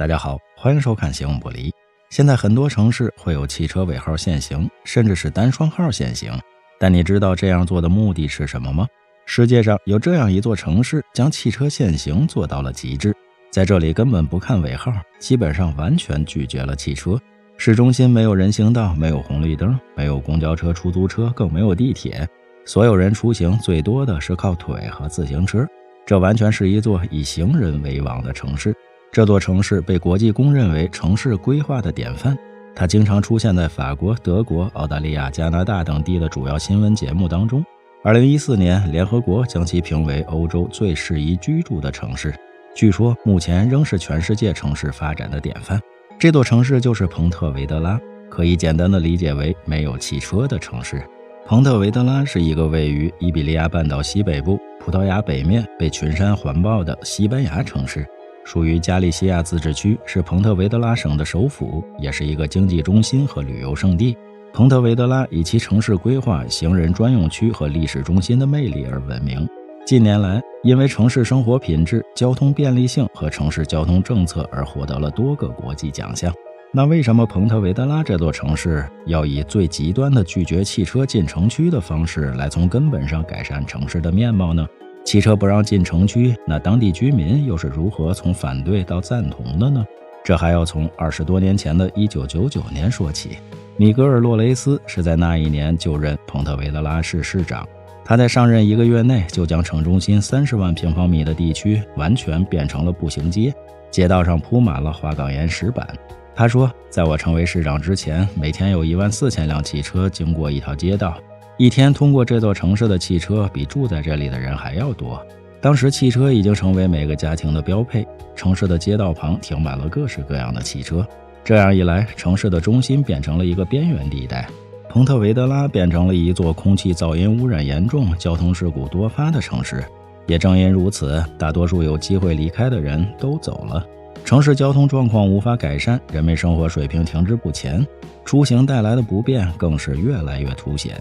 大家好，欢迎收看行不离。现在很多城市会有汽车尾号限行，甚至是单双号限行，但你知道这样做的目的是什么吗？世界上有这样一座城市，将汽车限行做到了极致，在这里根本不看尾号，基本上完全拒绝了汽车。市中心没有人行道，没有红绿灯，没有公交车、出租车，更没有地铁，所有人出行最多的是靠腿和自行车。这完全是一座以行人为王的城市。这座城市被国际公认为城市规划的典范，它经常出现在法国、德国、澳大利亚、加拿大等地的主要新闻节目当中。2014年，联合国将其评为欧洲最适宜居住的城市，据说目前仍是全世界城市发展的典范。这座城市就是蓬特维德拉，可以简单的理解为没有汽车的城市。蓬特维德拉是一个位于伊比利亚半岛西北部、葡萄牙北面被群山环抱的西班牙城市，属于加利西亚自治区，是蓬特维德拉省的首府，也是一个经济中心和旅游胜地。蓬特维德拉以其城市规划、行人专用区和历史中心的魅力而闻名。近年来，因为城市生活品质、交通便利性和城市交通政策而获得了多个国际奖项。那为什么蓬特维德拉这座城市要以最极端的拒绝汽车进城区的方式来从根本上改善城市的面貌呢？汽车不让进城区，那当地居民又是如何从反对到赞同的呢？这还要从20多年前的1999年说起。米格尔·洛雷斯是在那一年就任蓬特维德拉市市长，他在上任1个月内就将城中心30万平方米的地区完全变成了步行街，街道上铺满了花岗岩石板。他说，在我成为市长之前，每天有14000辆汽车经过一条街道，一天通过这座城市的汽车比住在这里的人还要多。当时汽车已经成为每个家庭的标配，城市的街道旁停满了各式各样的汽车。这样一来，城市的中心变成了一个边缘地带，蓬特维德拉变成了一座空气噪音污染严重、交通事故多发的城市。也正因如此，大多数有机会离开的人都走了。城市交通状况无法改善，人们生活水平停滞不前，出行带来的不便更是越来越凸显。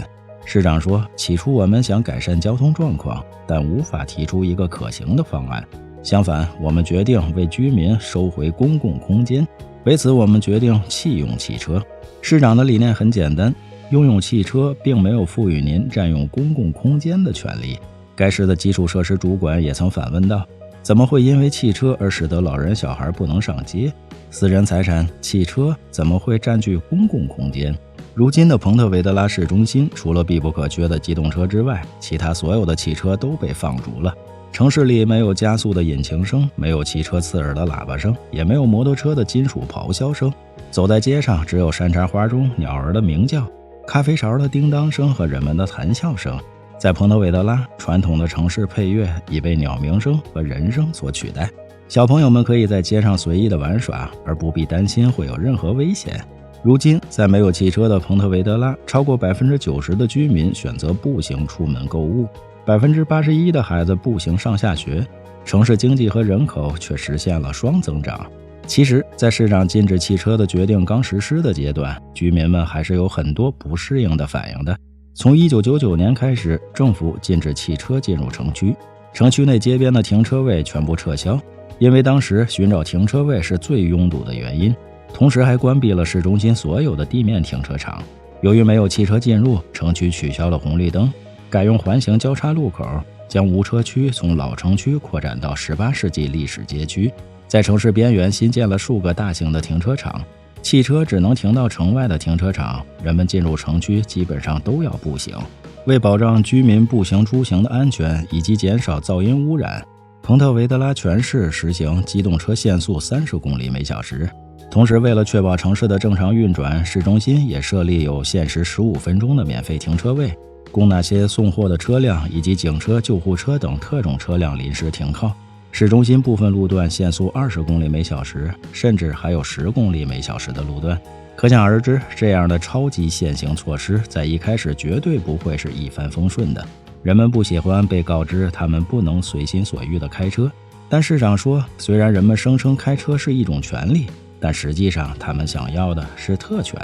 市长说，起初我们想改善交通状况，但无法提出一个可行的方案。相反，我们决定为居民收回公共空间，为此我们决定弃用汽车。市长的理念很简单，拥有汽车并没有赋予您占用公共空间的权利。该市的基础设施主管也曾反问道，怎么会因为汽车而使得老人小孩不能上街？私人财产，汽车怎么会占据公共空间？如今的蓬特维德拉市中心，除了必不可缺的机动车之外，其他所有的汽车都被放逐了。城市里没有加速的引擎声，没有汽车刺耳的喇叭声，也没有摩托车的金属咆哮声。走在街上，只有山茶花中鸟儿的鸣叫、咖啡勺的叮当声和人们的谈笑声。在蓬特维德拉，传统的城市配乐已被鸟鸣声和人声所取代。小朋友们可以在街上随意的玩耍，而不必担心会有任何危险。如今，在没有汽车的蓬特维德拉，超过90%的居民选择步行出门购物，81%的孩子步行上下学，城市经济和人口却实现了双增长。其实，在市长禁止汽车的决定刚实施的阶段，居民们还是有很多不适应的反应的。从1999年开始，政府禁止汽车进入城区，城区内街边的停车位全部撤销，因为当时寻找停车位是最拥堵的原因。同时还关闭了市中心所有的地面停车场。由于没有汽车进入，城区取消了红绿灯，改用环形交叉路口，将无车区从老城区扩展到18世纪历史街区。在城市边缘新建了数个大型的停车场，汽车只能停到城外的停车场，人们进入城区基本上都要步行。为保障居民步行出行的安全以及减少噪音污染，蓬特维德拉全市实行机动车限速30公里每小时。同时，为了确保城市的正常运转，市中心也设立有限时15分钟的免费停车位，供那些送货的车辆以及警车、救护车等特种车辆临时停靠。市中心部分路段限速20公里每小时，甚至还有10公里每小时的路段。可想而知，这样的超级限行措施在一开始绝对不会是一帆风顺的。人们不喜欢被告知他们不能随心所欲地开车，但市长说，虽然人们声称开车是一种权利，但实际上他们想要的是特权。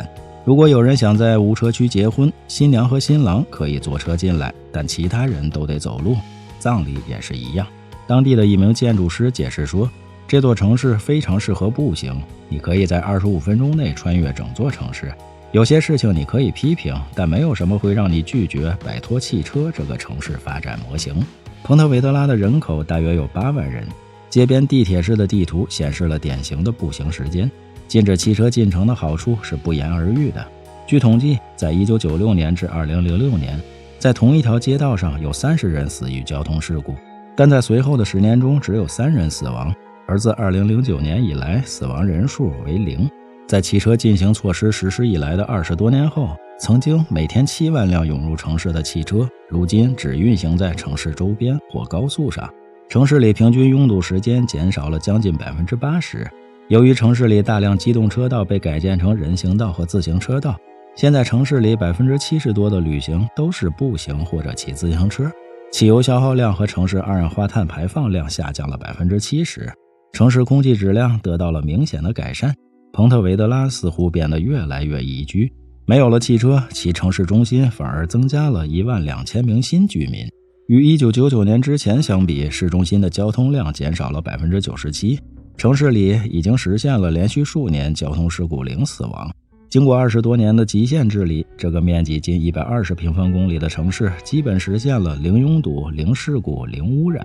如果有人想在无车区结婚，新娘和新郎可以坐车进来，但其他人都得走路。葬礼也是一样。当地的一名建筑师解释说，这座城市非常适合步行，你可以在25分钟内穿越整座城市。有些事情你可以批评，但没有什么会让你拒绝摆脱汽车这个城市发展模型。彭特维德拉的人口大约有8万人，街边地铁式的地图显示了典型的步行时间。禁止汽车进城的好处是不言而喻的。据统计，在1996年至2006年，在同一条街道上有30人死于交通事故，但在随后的10年中只有3人死亡，而自2009年以来死亡人数为0。在汽车禁行措施实施以来的20多年后，曾经每天7万辆涌入城市的汽车，如今只运行在城市周边或高速上，城市里平均拥堵时间减少了将近80%。由于城市里大量机动车道被改建成人行道和自行车道，现在城市里70%多的旅行都是步行或者骑自行车。汽油消耗量和城市二氧化碳排放量下降了70%，城市空气质量得到了明显的改善。彭特维德拉似乎变得越来越宜居，没有了汽车，其城市中心反而增加了12000名新居民。与1999年之前相比，市中心的交通量减少了97%。城市里已经实现了连续数年交通事故0死亡。经过20多年的极限治理，这个面积近120平方公里的城市基本实现了0拥堵、0事故、0污染。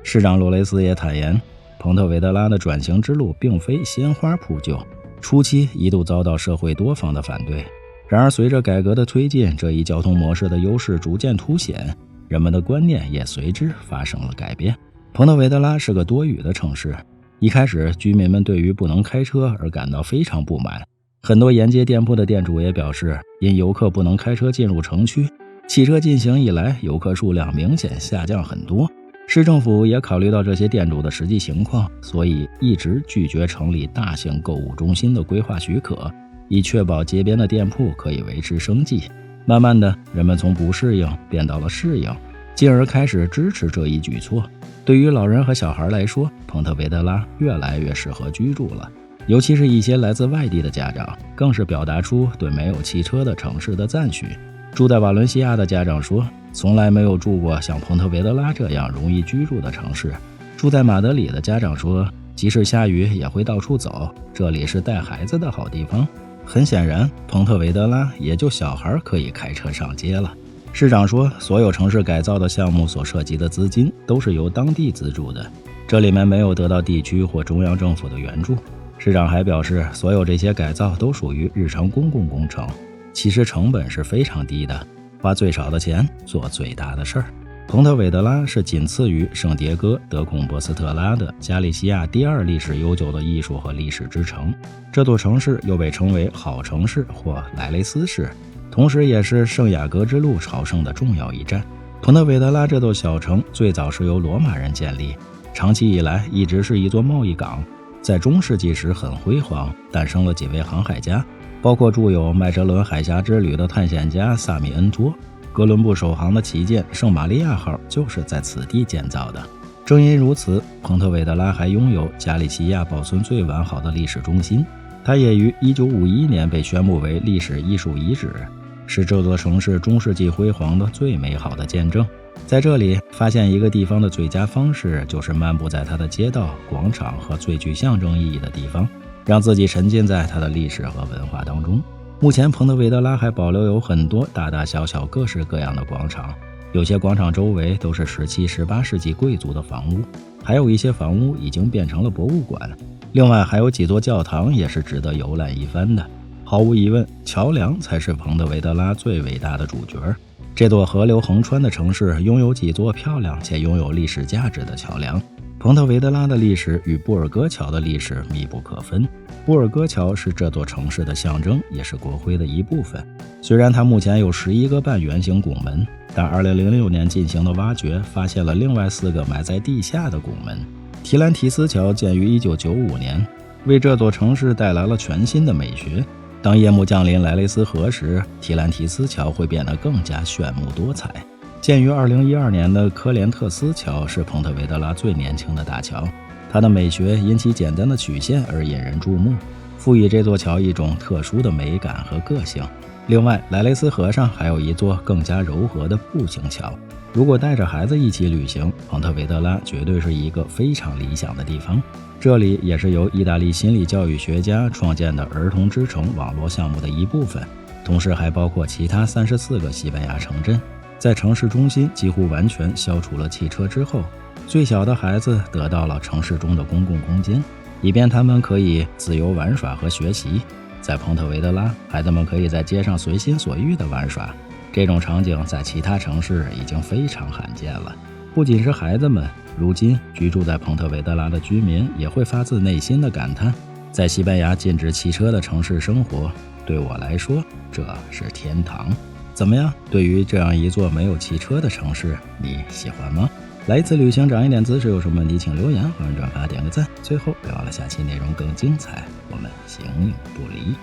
市长罗雷斯也坦言，彭特维德拉的转型之路并非鲜花铺就，初期一度遭到社会多方的反对。然而随着改革的推进，这一交通模式的优势逐渐凸显，人们的观念也随之发生了改变。彭特维德拉是个多雨的城市，一开始居民们对于不能开车而感到非常不满，很多沿街店铺的店主也表示，因游客不能开车进入城区，汽车禁行以来游客数量明显下降很多。市政府也考虑到这些店主的实际情况，所以一直拒绝城里大型购物中心的规划许可，以确保街边的店铺可以维持生计。慢慢的，人们从不适应变到了适应，进而开始支持这一举措。对于老人和小孩来说，彭特维德拉越来越适合居住了，尤其是一些来自外地的家长，更是表达出对没有汽车的城市的赞许。住在瓦伦西亚的家长说，从来没有住过像彭特维德拉这样容易居住的城市。住在马德里的家长说，即使下雨也会到处走，这里是带孩子的好地方。很显然，彭特维德拉也就小孩可以开车上街了。市长说，所有城市改造的项目所涉及的资金都是由当地资助的，这里面没有得到地区或中央政府的援助。市长还表示，所有这些改造都属于日常公共工程，其实成本是非常低的，花最少的钱做最大的事儿。彭特维德拉是仅次于圣迭戈德孔波斯特拉的加利西亚第2历史悠久的艺术和历史之城。这座城市又被称为好城市或莱雷斯市，同时也是圣雅各之路朝圣的重要一站。彭特维德拉这座小城最早是由罗马人建立，长期以来一直是一座贸易港，在中世纪时很辉煌，诞生了几位航海家，包括著有麦哲伦海峡之旅的探险家萨米恩托。哥伦布首航的旗舰圣玛利亚号就是在此地建造的。正因如此，彭特维德拉还拥有加利西亚保存最完好的历史中心，它也于1951年被宣布为历史艺术遗址，是这座城市中世纪辉煌的最美好的见证。在这里发现一个地方的最佳方式，就是漫步在它的街道、广场和最具象征意义的地方，让自己沉浸在它的历史和文化当中。目前彭特维德拉还保留有很多大大小小各式各样的广场，有些广场周围都是17、18世纪贵族的房屋，还有一些房屋已经变成了博物馆。另外还有几座教堂也是值得游览一番的。毫无疑问，桥梁才是彭特维德拉最伟大的主角。这座河流横穿的城市拥有几座漂亮且拥有历史价值的桥梁。彭特维德拉的历史与布尔戈桥的历史密不可分。布尔戈桥是这座城市的象征，也是国徽的一部分。虽然它目前有11个半圆形拱门，但2006年进行的挖掘发现了另外4个埋在地下的拱门。提兰提斯桥建于1995年，为这座城市带来了全新的美学。当夜幕降临莱雷斯河时，提兰提斯桥会变得更加炫目多彩。建于2012年的科连特斯桥是彭特维德拉最年轻的大桥，它的美学因其简单的曲线而引人注目，赋予这座桥一种特殊的美感和个性。另外，莱雷斯河上还有一座更加柔和的步行桥。如果带着孩子一起旅行，彭特维德拉绝对是一个非常理想的地方。这里也是由意大利心理教育学家创建的儿童之城网络项目的一部分，同时还包括其他34个西班牙城镇。在城市中心几乎完全消除了汽车之后，最小的孩子得到了城市中的公共空间，以便他们可以自由玩耍和学习。在蓬特维德拉，孩子们可以在街上随心所欲地玩耍，这种场景在其他城市已经非常罕见了。不仅是孩子们，如今居住在蓬特维德拉的居民也会发自内心地感叹，在西班牙禁止汽车的城市生活，对我来说这是天堂。怎么样？对于这样一座没有汽车的城市，你喜欢吗？来一次旅行长一点姿势，有什么问题请留言，欢迎转发点个赞。最后别忘了下期内容更精彩，我们形影不离。